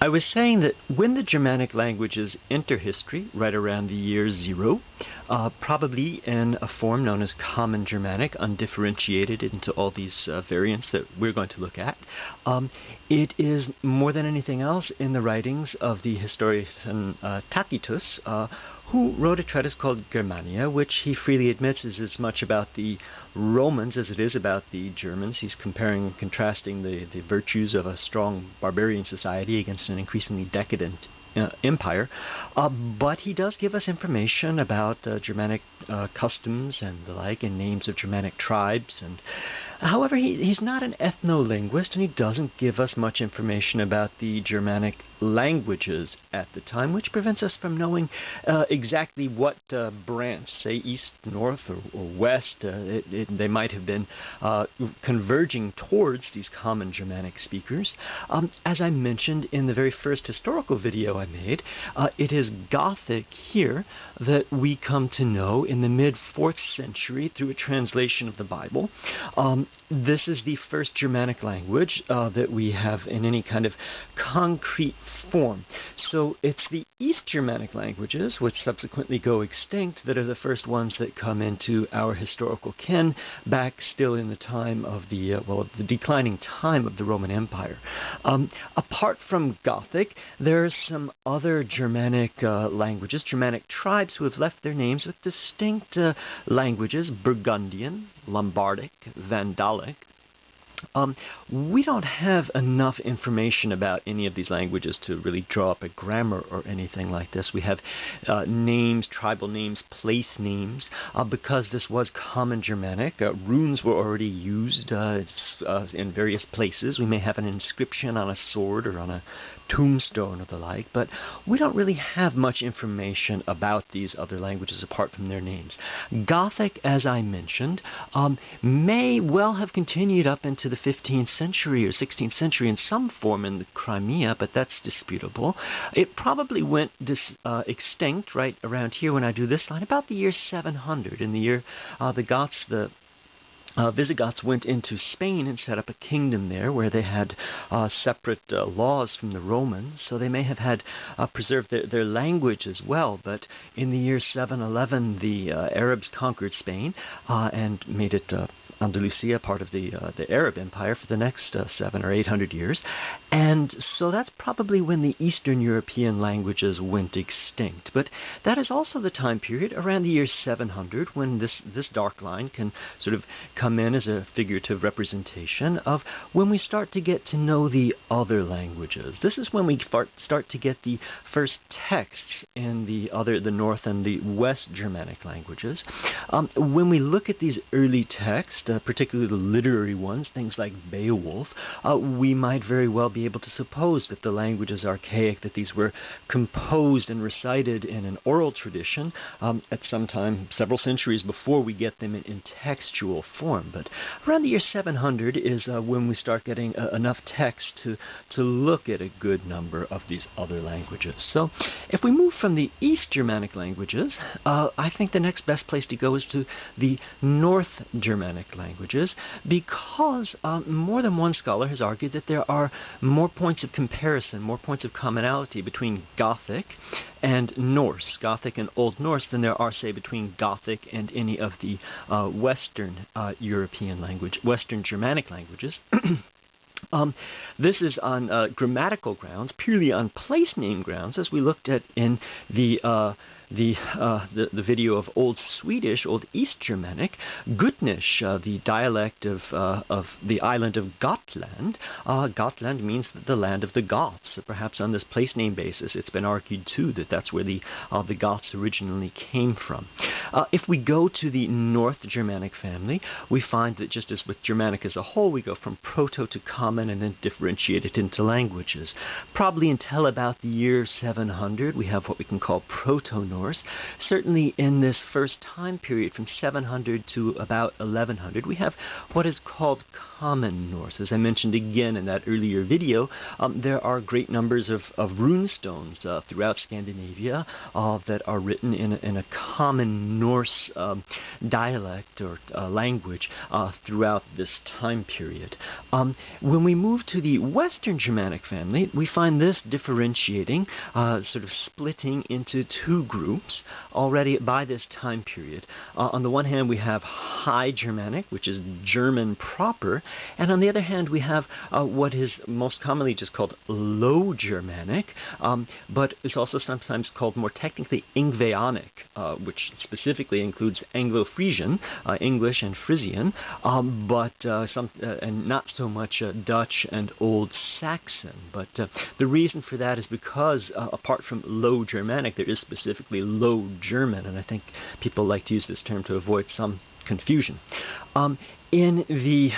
I was saying that when the Germanic languages enter history, right around the year 0, probably in a form known as Common Germanic, undifferentiated into all these variants that we're going to look at, it is more than anything else in the writings of the historian Tacitus, who wrote a treatise called Germania, which he freely admits is as much about the Romans as it is about the Germans. He's comparing and contrasting the virtues of a strong barbarian society against an increasingly decadent empire, but he does give us information about Germanic customs and the like, and names of Germanic tribes. And however, he's not an ethno-linguist, and he doesn't give us much information about the Germanic languages at the time, which prevents us from knowing exactly what branch, say east, north, or west, they might have been converging towards these common Germanic speakers. As I mentioned in the very first historical video I made, it is Gothic here that we come to know in the mid-4th century through a translation of the Bible. This is the first Germanic language that we have in any kind of concrete form. So it's the East Germanic languages, which subsequently go extinct, that are the first ones that come into our historical ken, back still in the time of the declining time of the Roman Empire. Apart from Gothic, there are some other Germanic languages, Germanic tribes who have left their names with distinct languages: Burgundian, Lombardic, Vandalic. We don't have enough information about any of these languages to really draw up a grammar or anything like this. We have names, tribal names, place names, because this was Common Germanic. Runes were already used in various places. We may have an inscription on a sword or on a tombstone or the like, but we don't really have much information about these other languages apart from their names. Gothic, as I mentioned, may well have continued up into the 15th century or 16th century in some form in the Crimea, but that's disputable. It probably went extinct right around here when I do this line, about the year 700. In the year the Visigoths went into Spain and set up a kingdom there where they had separate laws from the Romans, so they may have had preserved their language as well. But in the year 711, the Arabs conquered Spain and made it Andalusia part of the Arab Empire for the next 700 or 800 years. And so that's probably when the Eastern European languages went extinct. But that is also the time period around the year 700 when this dark line can sort of come in as a figurative representation of when we start to get to know the other languages. This is when we start to get the first texts in the North and the West Germanic languages. When we look at these early texts, particularly the literary ones, things like Beowulf, we might very well be able to suppose that the language is archaic, that these were composed and recited in an oral tradition at some time, several centuries before we get them in textual form. But around the year 700 is when we start getting enough text to look at a good number of these other languages. So if we move from the East Germanic languages, I think the next best place to go is to the North Germanic languages, because more than one scholar has argued that there are more points of comparison, more points of commonality between Gothic and Norse, Gothic and Old Norse, than there are, say, between Gothic and any of the Western Western Germanic languages. This is on grammatical grounds, purely on place name grounds, as we looked at in the video of Old Swedish, Old East Germanic. Gutnish, the dialect of the island of Gotland. Gotland means the land of the Goths. So perhaps on this place name basis, it's been argued too that that's where the Goths originally came from. If we go to the North Germanic family, we find that just as with Germanic as a whole, we go from Proto to Common and then differentiate it into languages. Probably until about the year 700, we have what we can call Proto-Norse. Certainly in this first time period, from 700 to about 1100, we have what is called Common Norse. As I mentioned again in that earlier video, there are great numbers of rune stones throughout Scandinavia that are written in a Common Norse dialect or language throughout this time period. When When we move to the Western Germanic family, we find this differentiating, sort of splitting into two groups already by this time period. On the one hand, we have High Germanic, which is German proper, and on the other hand, we have what is most commonly just called Low Germanic, but is also sometimes called more technically Ingvaeonic, which specifically includes Anglo-Frisian, English and Frisian, and not so much Dutch and Old Saxon. But the reason for that is because apart from Low Germanic, there is specifically Low German, and I think people like to use this term to avoid some confusion. In the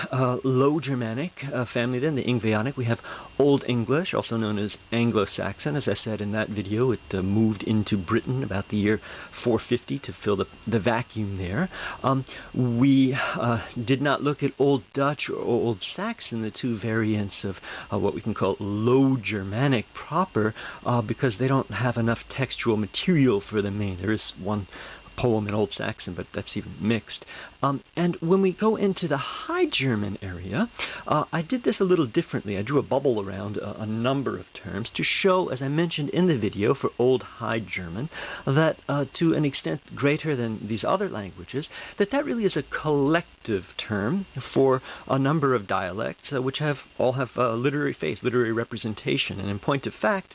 Low Germanic family, then, the Ingvaeonic, we have Old English, also known as Anglo-Saxon. As I said in that video, it moved into Britain about the year 450 to fill the vacuum there. We did not look at Old Dutch or Old Saxon, the two variants of what we can call Low Germanic proper, because they don't have enough textual material for the main. There is one poem in Old Saxon, but that's even mixed. And when we go into the High German area, I did this a little differently. I drew a bubble around a number of terms to show, as I mentioned in the video for Old High German, that to an extent greater than these other languages, that really is a collective term for a number of dialects which all have literary face, literary representation. And in point of fact,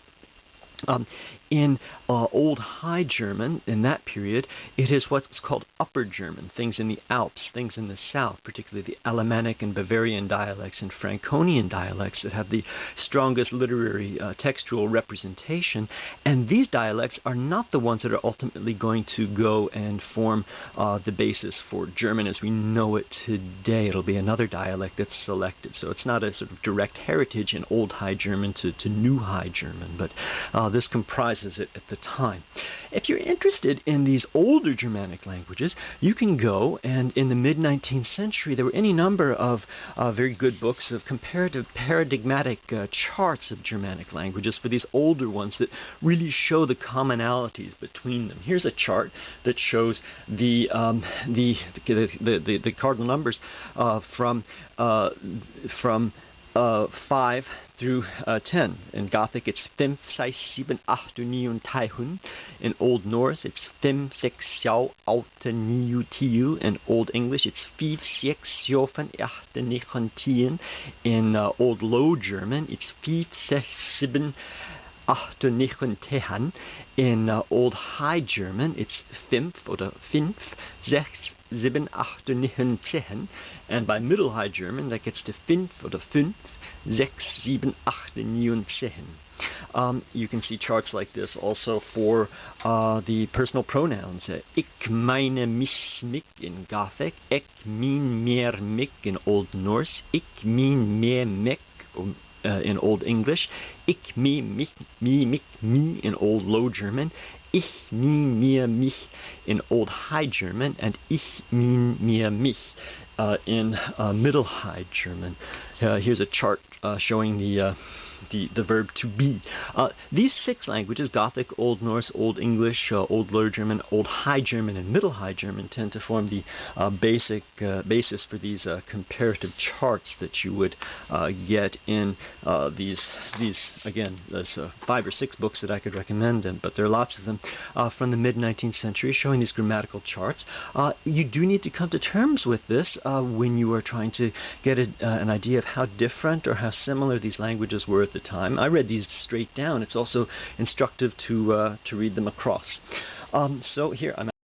in Old High German, in that period, it is what's called Upper German, things in the Alps, things in the south, particularly the Alemannic and Bavarian dialects and Franconian dialects that have the strongest literary textual representation. And these dialects are not the ones that are ultimately going to go and form the basis for German as we know it today. It'll be another dialect that's selected. So it's not a sort of direct heritage in Old High German to New High German, but this comprises it at the time. If you're interested in these older Germanic languages, you can go, and in the mid-19th century there were any number of very good books of comparative paradigmatic charts of Germanic languages for these older ones that really show the commonalities between them. Here's a chart that shows the cardinal numbers from 5 through 10. In Gothic, it's 5, 6, 7, 8, 9, 10. In Old Norse, it's 5, 6, 7, 8, 9, 10. In Old English, it's 5, 6, 7, 8, 9, 10. In Old Low German, it's 5, 6, 7, 8, 9, 10. In Old High German, it's 5 oder 5, 6, 7, 8, 9, 10. And by Middle High German, that gets to 5 oder 5, 6, 7, 8, 9, 10. You can see charts like this also for the personal pronouns. Ik meine mich mich in Gothic, ik mein mir mich in Old Norse, ik mein mir mich in Old English, ich me mich me in Old Low German, ich mein mir mich in Old High German, and ich mein mir mich in Middle High German. Here's a chart showing the verb to be. These 6 languages, Gothic, Old Norse, Old English, Old Low German, Old High German, and Middle High German, tend to form the basis for these comparative charts that you would get in these again, there's 5 or 6 books that I could recommend, but there are lots of them from the mid-19th century showing these grammatical charts. You do need to come to terms with this when you are trying to get an idea of how different or how similar these languages were at the time. I read these straight down. It's also instructive to read them across. So here I'm